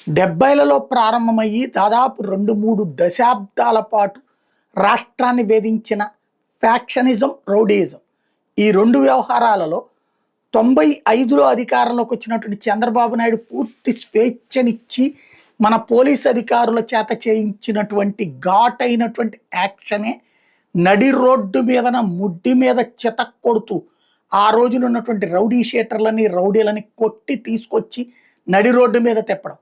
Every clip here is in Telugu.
70లలో ప్రారంభమయ్యి దాదాపు 2-3 దశాబ్దాల పాటు రాష్ట్రాన్ని వేధించిన ఫ్యాక్షనిజం, రౌడీయిజం ఈ 2 వ్యవహారాలలో 95లో అధికారంలోకి వచ్చినటువంటి చంద్రబాబు నాయుడు పూర్తి స్వేచ్ఛనిచ్చి మన పోలీస్ అధికారుల చేత చేయించినటువంటి ఘాటైనటువంటి యాక్షనే నడి రోడ్డు మీదన ముడ్డి మీద చితక్కొడుతూ ఆ రోజున ఉన్నటువంటి రౌడీ షీటర్లని, రౌడీలని కొట్టి తీసుకొచ్చి నడి రోడ్డు మీద తిప్పడం,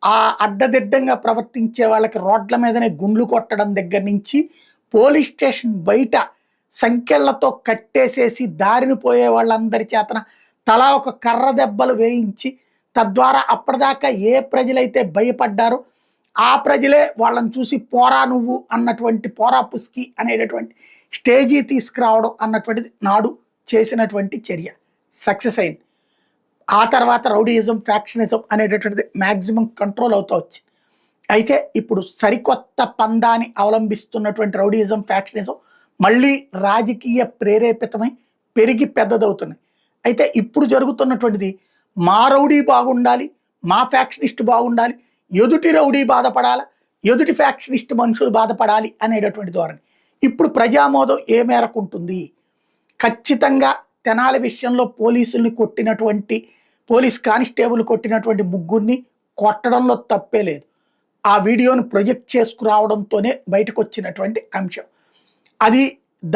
ఆ అడ్డదిడ్డంగా ప్రవర్తించే వాళ్ళకి రోడ్ల మీదనే గుండ్లు కొట్టడం దగ్గర నుంచి పోలీస్ స్టేషన్ బయట సంఖ్యలతో కట్టేసేసి దారిన పోయే వాళ్ళందరి చేతన తలా ఒక కర్ర దెబ్బలు వేయించి తద్వారా అప్పటిదాకా ఏ ప్రజలైతే భయపడ్డారో ఆ ప్రజలే వాళ్ళని చూసి పోరా నువ్వు అన్నటువంటి పోరా పుస్కి అనేటటువంటి స్టేజీ తీసుకురావడం అన్నటువంటిది నాడు చేసినటువంటి చర్య సక్సెస్ అయింది. ఆ తర్వాత రౌడీయిజం, ఫ్యాక్షనిజం అనేటటువంటిది మ్యాక్సిమం కంట్రోల్ అవుతూ వచ్చింది. అయితే ఇప్పుడు సరికొత్త పందాన్ని అవలంబిస్తున్నటువంటి రౌడీయిజం, ఫ్యాక్షనిజం మళ్ళీ రాజకీయ ప్రేరేపితమై పెరిగి పెద్దదవుతున్నాయి. అయితే ఇప్పుడు జరుగుతున్నటువంటిది మా రౌడీ బాగుండాలి, మా ఫ్యాక్షనిస్ట్ బాగుండాలి, ఎదుటి రౌడీ బాధపడాలి, ఎదుటి ఫ్యాక్షనిస్ట్ మనుషులు బాధపడాలి అనేటటువంటి ధోరణి. ఇప్పుడు ప్రజామోదం ఏ మేరకు ఉంటుంది? ఖచ్చితంగా తెనాలి విషయంలో పోలీసుల్ని కొట్టినటువంటి పోలీస్ కానిస్టేబుల్ కొట్టినటువంటి ముగ్గురిని కొట్టడంలో తప్పే లేదు. ఆ వీడియోను ప్రొజెక్ట్ చేసుకురావడంతోనే బయటకు వచ్చినటువంటి అంశం అది.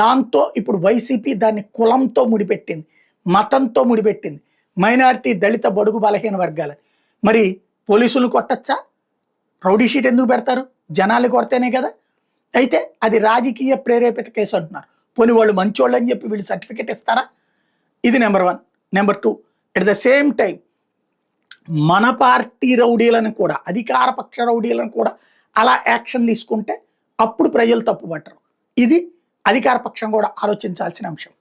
దాంతో ఇప్పుడు వైసీపీ దాన్ని కులంతో ముడిపెట్టింది, మతంతో ముడిపెట్టింది, మైనారిటీ, దళిత, బడుగు, బలహీన వర్గాలని. మరి పోలీసులను కొట్టచ్చా? రౌడీ షీట్ ఎందుకు పెడతారు? జనాలు కొడితేనే కదా. అయితే అది రాజకీయ ప్రేరేపిత కేసు అంటున్నారు. పోనీ వాళ్ళు మంచోళ్ళు అని చెప్పి వీళ్ళు సర్టిఫికెట్ ఇస్తారా? ఇది number 1. Number 2, at the same time మన పార్టీ రౌడీలను కూడా, అధికార పక్ష రౌడీలను కూడా అలా యాక్షన్ తీసుకుంటే అప్పుడు ప్రజలు తప్పుపట్టరు. ఇది అధికార పక్షం కూడా ఆలోచించాల్సిన అంశం.